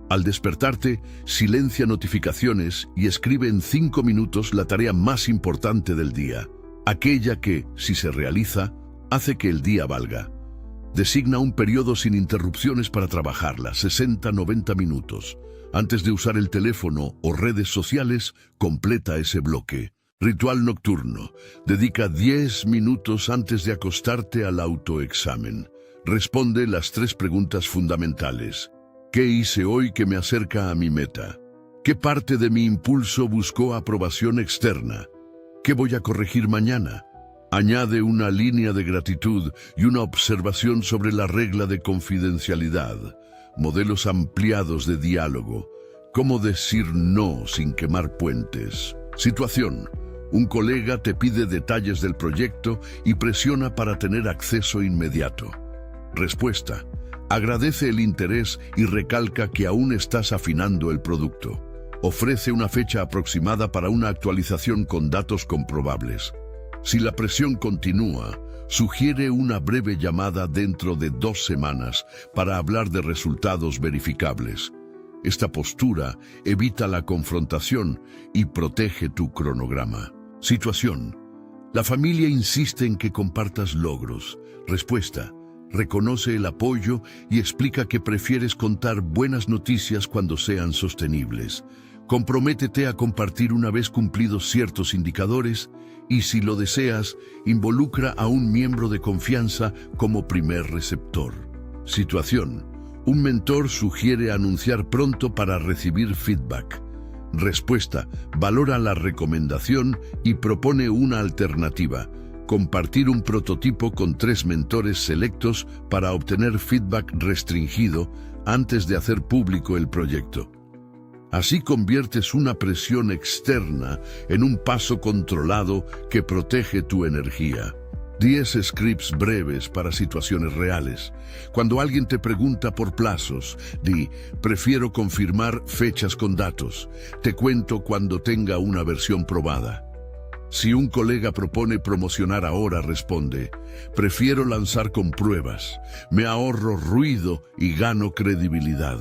Al despertarte, silencia notificaciones y escribe en 5 minutos la tarea más importante del día. Aquella que, si se realiza, hace que el día valga. Designa un periodo sin interrupciones para trabajarla, 60-90 minutos. Antes de usar el teléfono o redes sociales, completa ese bloque. Ritual nocturno. Dedica 10 minutos antes de acostarte al autoexamen. Responde las 3 preguntas fundamentales. ¿Qué hice hoy que me acerca a mi meta? ¿Qué parte de mi impulso buscó aprobación externa? ¿Qué voy a corregir mañana? Añade una línea de gratitud y una observación sobre la regla de confidencialidad. Modelos ampliados de diálogo. ¿Cómo decir no sin quemar puentes? Situación. Un colega te pide detalles del proyecto y presiona para tener acceso inmediato. Respuesta. Agradece el interés y recalca que aún estás afinando el producto. Ofrece una fecha aproximada para una actualización con datos comprobables. Si la presión continúa, sugiere una breve llamada dentro de 2 semanas para hablar de resultados verificables. Esta postura evita la confrontación y protege tu cronograma. Situación. La familia insiste en que compartas logros. Respuesta. Reconoce el apoyo y explica que prefieres contar buenas noticias cuando sean sostenibles. Comprométete a compartir una vez cumplidos ciertos indicadores y, si lo deseas, involucra a un miembro de confianza como primer receptor. Situación. Un mentor sugiere anunciar pronto para recibir feedback. Respuesta. Valora la recomendación y propone una alternativa. Compartir un prototipo con 3 mentores selectos para obtener feedback restringido antes de hacer público el proyecto. Así conviertes una presión externa en un paso controlado que protege tu energía. 10 scripts breves para situaciones reales. Cuando alguien te pregunta por plazos, di: prefiero confirmar fechas con datos. Te cuento cuando tenga una versión probada. Si un colega propone promocionar ahora, responde: prefiero lanzar con pruebas. Me ahorro ruido y gano credibilidad.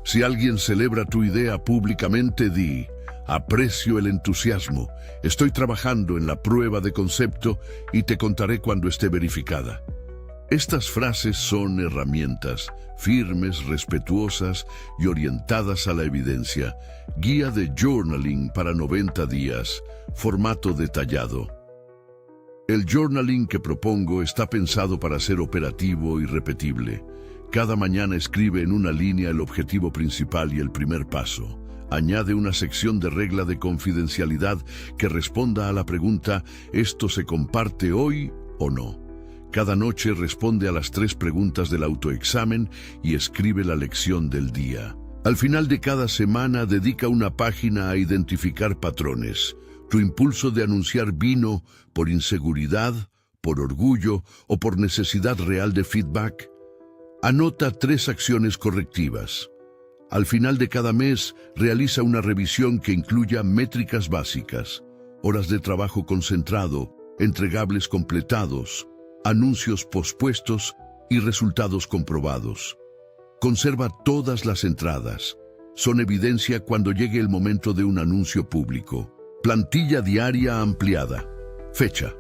Si alguien celebra tu idea públicamente, di: aprecio el entusiasmo. Estoy trabajando en la prueba de concepto y te contaré cuando esté verificada. Estas frases son herramientas firmes, respetuosas y orientadas a la evidencia. Guía de journaling para 90 días. Formato detallado. El journaling que propongo está pensado para ser operativo y repetible. Cada mañana escribe en una línea el objetivo principal y el primer paso. Añade una sección de regla de confidencialidad que responda a la pregunta: ¿esto se comparte hoy o no? Cada noche responde a las 3 preguntas del autoexamen y escribe la lección del día. Al final de cada semana dedica una página a identificar patrones. Tu impulso de anunciar vino por inseguridad, por orgullo o por necesidad real de feedback. Anota 3 acciones correctivas. Al final de cada mes, realiza una revisión que incluya métricas básicas: horas de trabajo concentrado, entregables completados, anuncios pospuestos y resultados comprobados. Conserva todas las entradas. Son evidencia cuando llegue el momento de un anuncio público. Plantilla diaria ampliada. Fecha.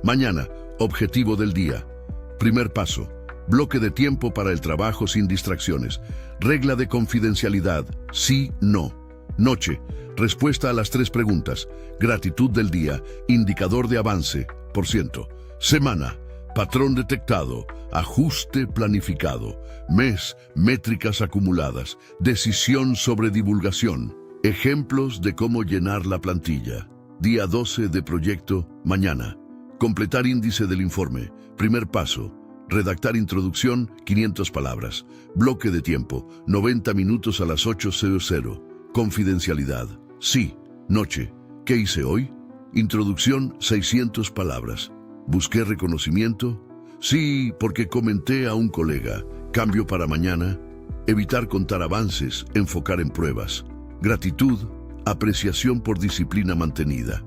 Mañana, objetivo del día. Primer paso. Bloque de tiempo para el trabajo sin distracciones. Regla de confidencialidad. Sí, no. Noche. Respuesta a las 3 preguntas. Gratitud del día. Indicador de avance. %. Semana. Patrón detectado. Ajuste planificado. Mes. Métricas acumuladas. Decisión sobre divulgación. Ejemplos de cómo llenar la plantilla. Día 12 de proyecto. Mañana. Completar índice del informe. Primer paso. Redactar introducción, 500 palabras. Bloque de tiempo, 90 minutos a las 8:00. Confidencialidad. Sí. Noche. ¿Qué hice hoy? Introducción, 600 palabras. ¿Busqué reconocimiento? Sí, porque comenté a un colega. Cambio para mañana. Evitar contar avances, enfocar en pruebas. Gratitud, apreciación por disciplina mantenida.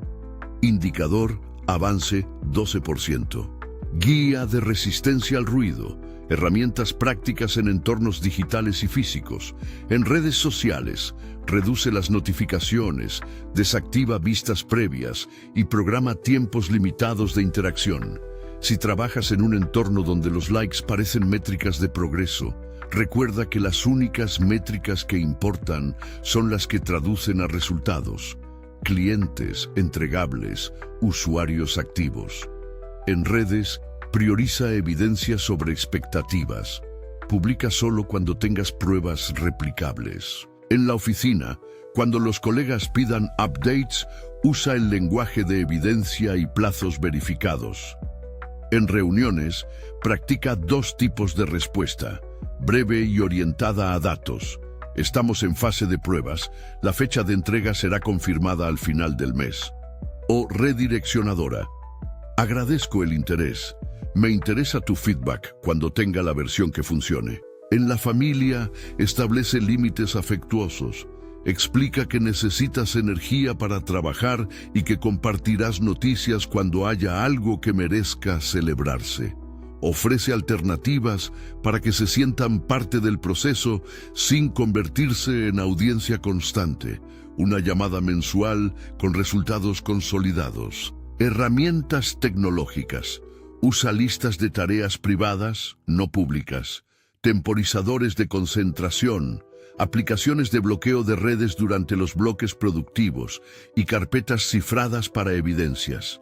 Indicador, avance, 12%. Guía de resistencia al ruido. Herramientas prácticas en entornos digitales y físicos. En redes sociales, reduce las notificaciones, desactiva vistas previas y programa tiempos limitados de interacción. Si trabajas en un entorno donde los likes parecen métricas de progreso, recuerda que las únicas métricas que importan son las que traducen a resultados, clientes, entregables, usuarios activos. En redes, prioriza evidencia sobre expectativas. Publica solo cuando tengas pruebas replicables. En la oficina, cuando los colegas pidan updates, usa el lenguaje de evidencia y plazos verificados. En reuniones, practica 2 tipos de respuesta, breve y orientada a datos. Estamos en fase de pruebas, la fecha de entrega será confirmada al final del mes. O redireccionadora. Agradezco el interés. Me interesa tu feedback cuando tenga la versión que funcione. En la familia, establece límites afectuosos. Explica que necesitas energía para trabajar y que compartirás noticias cuando haya algo que merezca celebrarse. Ofrece alternativas para que se sientan parte del proceso sin convertirse en audiencia constante. Una llamada mensual con resultados consolidados. Herramientas tecnológicas. Usa listas de tareas privadas, no públicas. Temporizadores de concentración. Aplicaciones de bloqueo de redes durante los bloques productivos y carpetas cifradas para evidencias.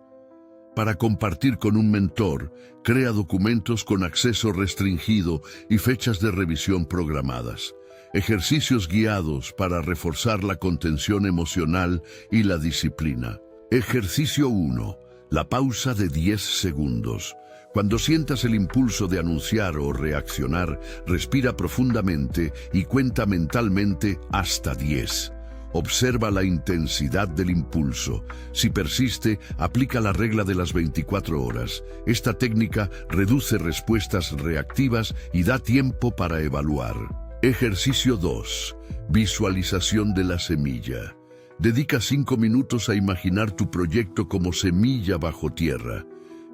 Para compartir con un mentor, crea documentos con acceso restringido y fechas de revisión programadas. Ejercicios guiados para reforzar la contención emocional y la disciplina. Ejercicio 1. La pausa de 10 segundos. Cuando sientas el impulso de anunciar o reaccionar, respira profundamente y cuenta mentalmente hasta 10. Observa la intensidad del impulso. Si persiste, aplica la regla de las 24 horas. Esta técnica reduce respuestas reactivas y da tiempo para evaluar. Ejercicio 2. Visualización de la semilla. Dedica 5 minutos a imaginar tu proyecto como semilla bajo tierra.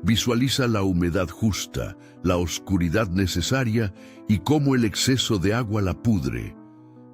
Visualiza la humedad justa, la oscuridad necesaria y cómo el exceso de agua la pudre.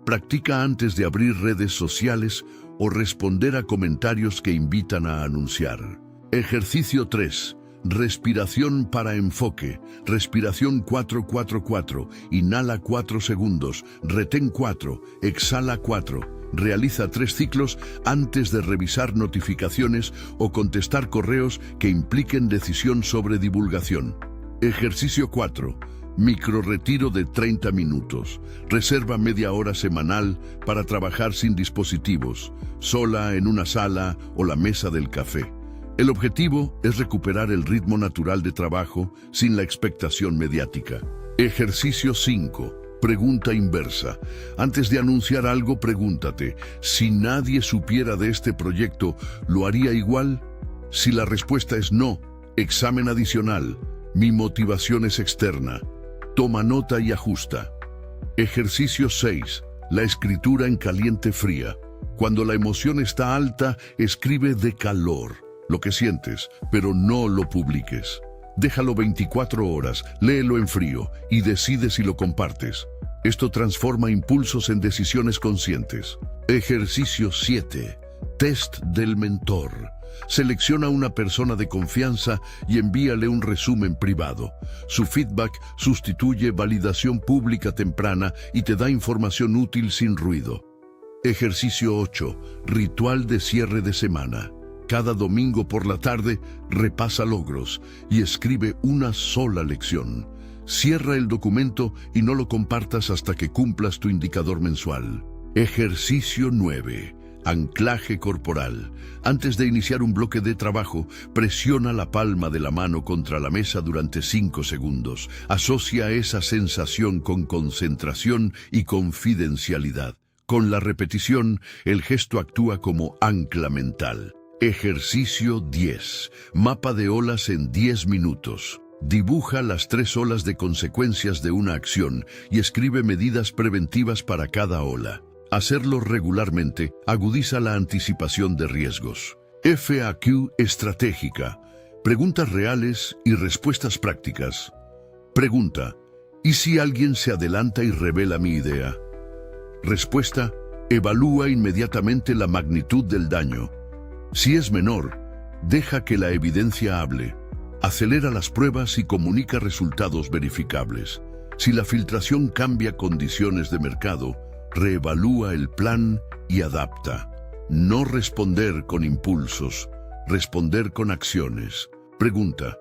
Practica antes de abrir redes sociales o responder a comentarios que invitan a anunciar. Ejercicio 3. Respiración para enfoque. Respiración 4-4-4. Inhala 4 segundos. Retén 4. Exhala 4. Realiza 3 ciclos antes de revisar notificaciones o contestar correos que impliquen decisión sobre divulgación. Ejercicio 4. Microrretiro de 30 minutos. Reserva media hora semanal para trabajar sin dispositivos, sola en una sala o la mesa del café. El objetivo es recuperar el ritmo natural de trabajo sin la expectación mediática. Ejercicio 5. Pregunta inversa. Antes de anunciar algo, pregúntate, si nadie supiera de este proyecto, ¿lo haría igual? Si la respuesta es no, examen adicional. Mi motivación es externa. Toma nota y ajusta. Ejercicio 6. La escritura en caliente fría. Cuando la emoción está alta, escribe de calor, lo que sientes, pero no lo publiques. Déjalo 24 horas, léelo en frío y decide si lo compartes. Esto transforma impulsos en decisiones conscientes. Ejercicio 7. Test del mentor. Selecciona a una persona de confianza y envíale un resumen privado. Su feedback sustituye validación pública temprana y te da información útil sin ruido. Ejercicio 8. Ritual de cierre de semana. Cada domingo por la tarde, repasa logros y escribe una sola lección. Cierra el documento y no lo compartas hasta que cumplas tu indicador mensual. Ejercicio 9. Anclaje corporal. Antes de iniciar un bloque de trabajo, presiona la palma de la mano contra la mesa durante 5 segundos. Asocia esa sensación con concentración y confidencialidad. Con la repetición, el gesto actúa como ancla mental. Ejercicio 10. Mapa de olas en 10 minutos. Dibuja las 3 olas de consecuencias de una acción y escribe medidas preventivas para cada ola. Hacerlo regularmente agudiza la anticipación de riesgos. FAQ estratégica. Preguntas reales y respuestas prácticas. Pregunta: ¿y si alguien se adelanta y revela mi idea? Respuesta: evalúa inmediatamente la magnitud del daño. Si es menor, deja que la evidencia hable. Acelera las pruebas y comunica resultados verificables. Si la filtración cambia condiciones de mercado, reevalúa el plan y adapta. No responder con impulsos, responder con acciones. Pregunta: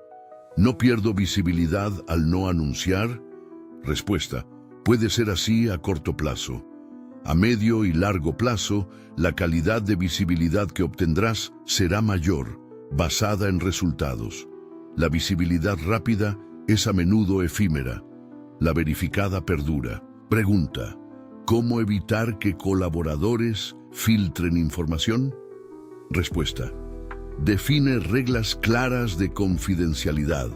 ¿no pierdo visibilidad al no anunciar? Respuesta: puede ser así a corto plazo. A medio y largo plazo, la calidad de visibilidad que obtendrás será mayor, basada en resultados. La visibilidad rápida es a menudo efímera. La verificada perdura. Pregunta: ¿cómo evitar que colaboradores filtren información? Respuesta: define reglas claras de confidencialidad.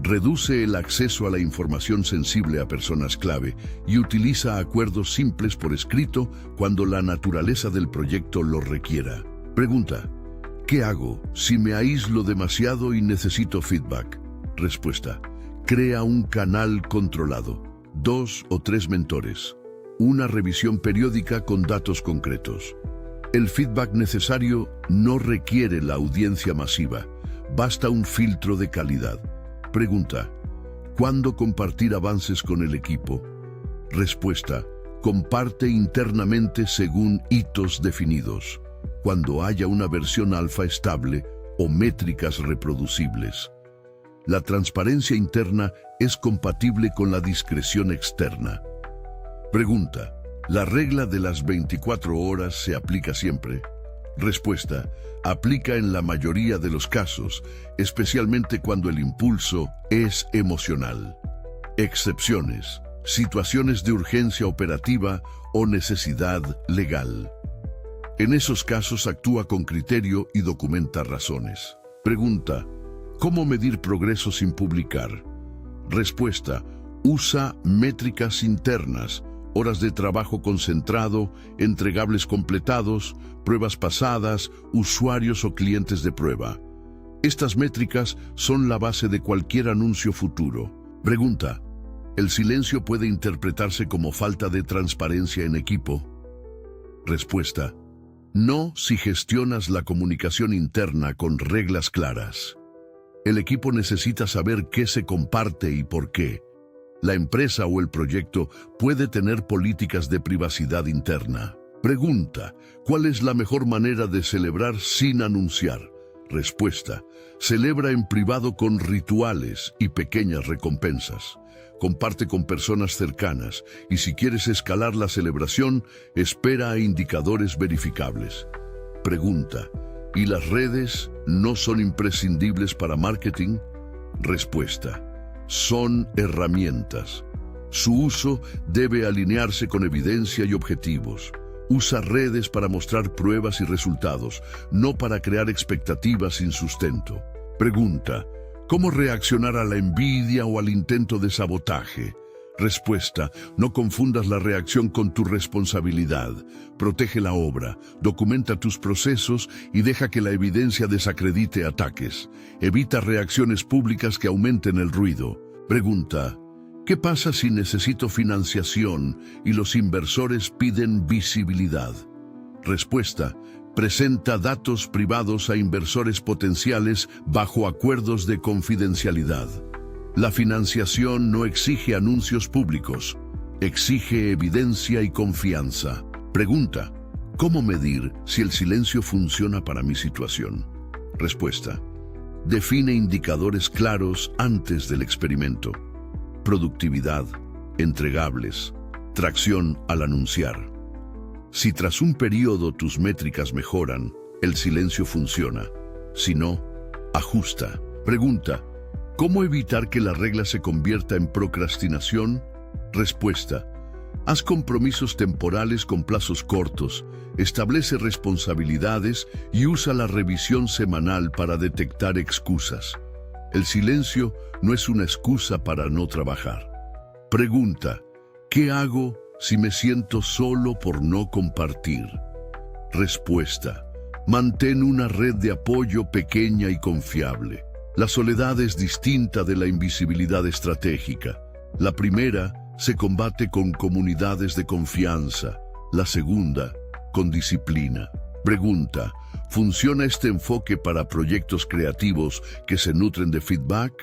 Reduce el acceso a la información sensible a personas clave y utiliza acuerdos simples por escrito cuando la naturaleza del proyecto lo requiera. Pregunta: ¿qué hago si me aíslo demasiado y necesito feedback? Respuesta: crea un canal controlado, 2 o 3 mentores, una revisión periódica con datos concretos. El feedback necesario no requiere la audiencia masiva, basta un filtro de calidad. Pregunta: ¿cuándo compartir avances con el equipo? Respuesta: comparte internamente según hitos definidos, cuando haya una versión alfa estable o métricas reproducibles. La transparencia interna es compatible con la discreción externa. Pregunta: ¿la regla de las 24 horas se aplica siempre? Respuesta: aplica en la mayoría de los casos, especialmente cuando el impulso es emocional. Excepciones: situaciones de urgencia operativa o necesidad legal. En esos casos actúa con criterio y documenta razones. Pregunta: ¿cómo medir progreso sin publicar? Respuesta: usa métricas internas, horas de trabajo concentrado, entregables completados, pruebas pasadas, usuarios o clientes de prueba. Estas métricas son la base de cualquier anuncio futuro. Pregunta: ¿el silencio puede interpretarse como falta de transparencia en equipo? Respuesta: no, si gestionas la comunicación interna con reglas claras. El equipo necesita saber qué se comparte y por qué. La empresa o el proyecto puede tener políticas de privacidad interna. Pregunta: ¿cuál es la mejor manera de celebrar sin anunciar? Respuesta: celebra en privado con rituales y pequeñas recompensas. Comparte con personas cercanas y si quieres escalar la celebración, espera a indicadores verificables. Pregunta: ¿y las redes no son imprescindibles para marketing? Respuesta: son herramientas. Su uso debe alinearse con evidencia y objetivos. Usa redes para mostrar pruebas y resultados, no para crear expectativas sin sustento. Pregunta: ¿cómo reaccionar a la envidia o al intento de sabotaje? Respuesta: no confundas la reacción con tu responsabilidad. Protege la obra, documenta tus procesos y deja que la evidencia desacredite ataques. Evita reacciones públicas que aumenten el ruido. Pregunta: ¿qué pasa si necesito financiación y los inversores piden visibilidad? Respuesta: presenta datos privados a inversores potenciales bajo acuerdos de confidencialidad. La financiación no exige anuncios públicos, exige evidencia y confianza. Pregunta: ¿cómo medir si el silencio funciona para mi situación? Respuesta: define indicadores claros antes del experimento. Productividad, entregables, tracción al anunciar. Si tras un periodo tus métricas mejoran, el silencio funciona. Si no, ajusta. Pregunta: ¿cómo evitar que la regla se convierta en procrastinación? Respuesta: haz compromisos temporales con plazos cortos, establece responsabilidades y usa la revisión semanal para detectar excusas. El silencio no es una excusa para no trabajar. Pregunta: ¿qué hago si me siento solo por no compartir? Respuesta: mantén una red de apoyo pequeña y confiable. La soledad es distinta de la invisibilidad estratégica. La primera se combate con comunidades de confianza, la segunda con disciplina. Pregunta: ¿Funciona este enfoque para proyectos creativos que se nutren de feedback?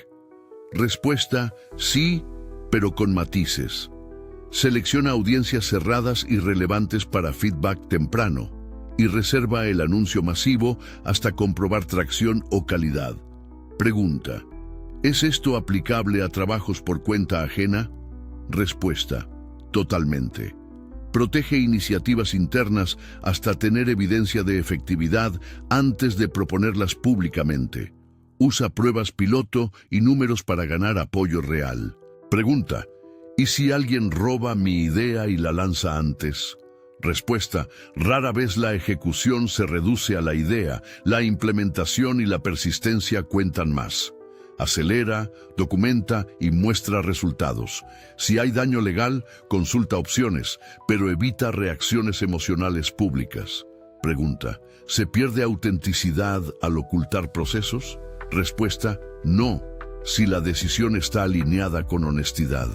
Respuesta: sí, pero con matices. Selecciona audiencias cerradas y relevantes para feedback temprano y reserva el anuncio masivo hasta comprobar tracción o calidad. Pregunta: ¿es esto aplicable a trabajos por cuenta ajena? Respuesta: totalmente. Protege iniciativas internas hasta tener evidencia de efectividad antes de proponerlas públicamente. Usa pruebas piloto y números para ganar apoyo real. Pregunta: ¿y si alguien roba mi idea y la lanza antes? Respuesta: rara vez la ejecución se reduce a la idea, la implementación y la persistencia cuentan más. Acelera, documenta y muestra resultados. Si hay daño legal, consulta opciones, pero evita reacciones emocionales públicas. Pregunta: ¿se pierde autenticidad al ocultar procesos? Respuesta: no, si la decisión está alineada con honestidad.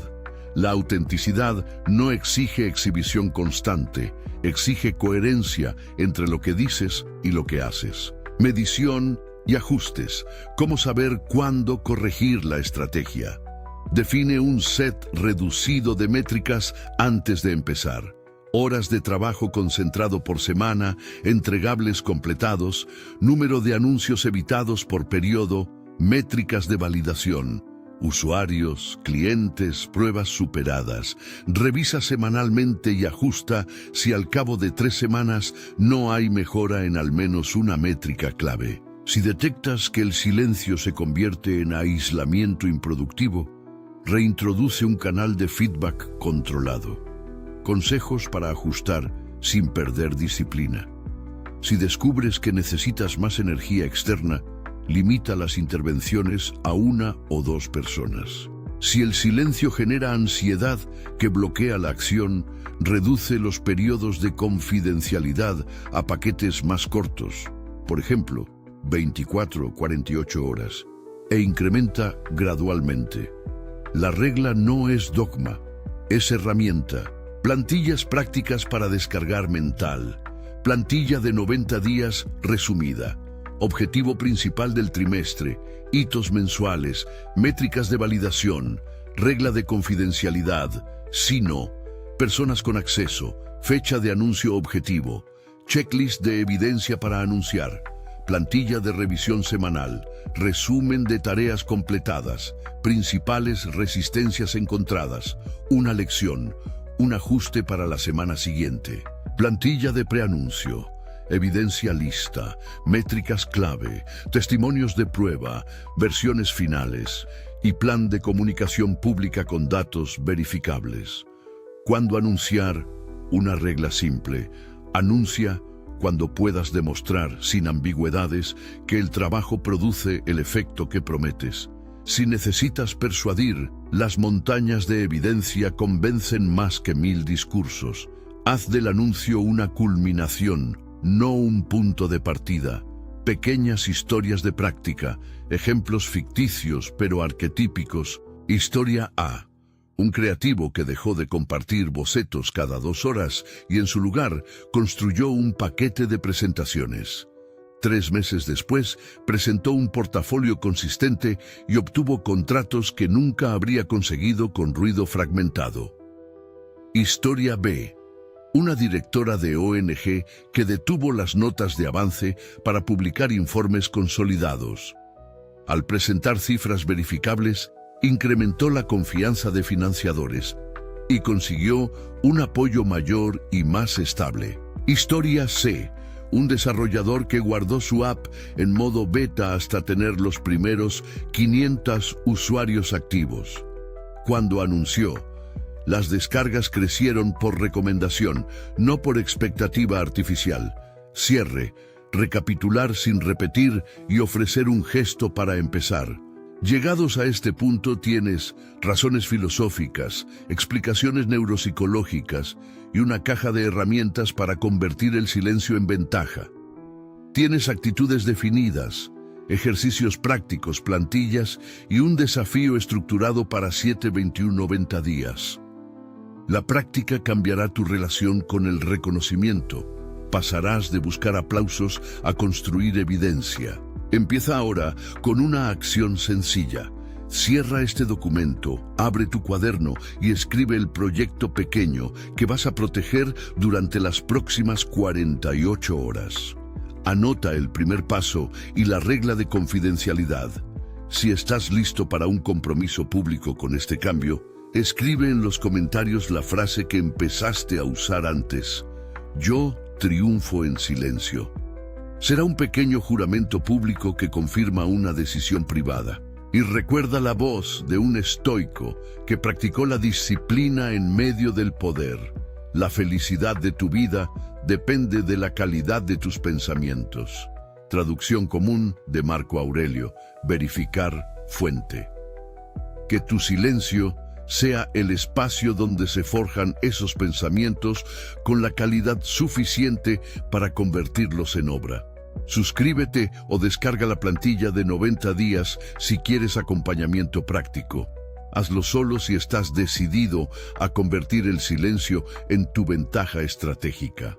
La autenticidad no exige exhibición constante, exige coherencia entre lo que dices y lo que haces. Medición y ajustes. ¿Cómo saber cuándo corregir la estrategia? Define un set reducido de métricas antes de empezar. Horas de trabajo concentrado por semana, entregables completados, número de anuncios evitados por periodo, métricas de validación. Usuarios, clientes, pruebas superadas. Revisa semanalmente y ajusta si al cabo de 3 semanas no hay mejora en al menos una métrica clave. Si detectas que el silencio se convierte en aislamiento improductivo, reintroduce un canal de feedback controlado. Consejos para ajustar sin perder disciplina. Si descubres que necesitas más energía externa, limita las intervenciones a 1 o 2 personas. Si el silencio genera ansiedad que bloquea la acción, reduce los periodos de confidencialidad a paquetes más cortos, por ejemplo, 24 o 48 horas, e incrementa gradualmente. La regla no es dogma, es herramienta. Plantillas prácticas para descargar mental. Plantilla de 90 días resumida. Objetivo principal del trimestre, hitos mensuales, métricas de validación, regla de confidencialidad, si no, personas con acceso, fecha de anuncio objetivo, checklist de evidencia para anunciar, plantilla de revisión semanal, resumen de tareas completadas, principales resistencias encontradas, una lección, un ajuste para la semana siguiente, plantilla de preanuncio, evidencia lista, métricas clave, testimonios de prueba, versiones finales y plan de comunicación pública con datos verificables. ¿Cuándo anunciar? Una regla simple. Anuncia cuando puedas demostrar sin ambigüedades que el trabajo produce el efecto que prometes. Si necesitas persuadir, las montañas de evidencia convencen más que 1000 discursos. Haz del anuncio una culminación, no un punto de partida. Pequeñas historias de práctica, ejemplos ficticios pero arquetípicos. Historia A. Un creativo que dejó de compartir bocetos cada 2 horas y en su lugar construyó un paquete de presentaciones. 3 meses después, presentó un portafolio consistente y obtuvo contratos que nunca habría conseguido con ruido fragmentado. Historia B. Una directora de ONG que detuvo las notas de avance para publicar informes consolidados. Al presentar cifras verificables, incrementó la confianza de financiadores y consiguió un apoyo mayor y más estable. Historia C. Un desarrollador que guardó su app en modo beta hasta tener los primeros 500 usuarios activos. Cuando anunció, las descargas crecieron por recomendación, no por expectativa artificial. Cierre, recapitular sin repetir y ofrecer un gesto para empezar. Llegados a este punto tienes razones filosóficas, explicaciones neuropsicológicas y una caja de herramientas para convertir el silencio en ventaja. Tienes actitudes definidas, ejercicios prácticos, plantillas y un desafío estructurado para 7, 21, 90 días. La práctica cambiará tu relación con el reconocimiento. pasarás de buscar aplausos a construir evidencia. Empieza ahora con una acción sencilla. Cierra este documento, abre tu cuaderno y escribe el proyecto pequeño que vas a proteger durante las próximas 48 horas. Anota el primer paso y la regla de confidencialidad. Si estás listo para un compromiso público con este cambio, escribe en los comentarios la frase que empezaste a usar antes. Yo triunfo en silencio. Será un pequeño juramento público que confirma una decisión privada. Y recuerda la voz de un estoico que practicó la disciplina en medio del poder. La felicidad de tu vida depende de la calidad de tus pensamientos. Traducción común de Marco Aurelio. Verificar fuente. Que tu silencio sea el espacio donde se forjan esos pensamientos con la calidad suficiente para convertirlos en obra. Suscríbete o descarga la plantilla de 90 días si quieres acompañamiento práctico. Hazlo solo si estás decidido a convertir el silencio en tu ventaja estratégica.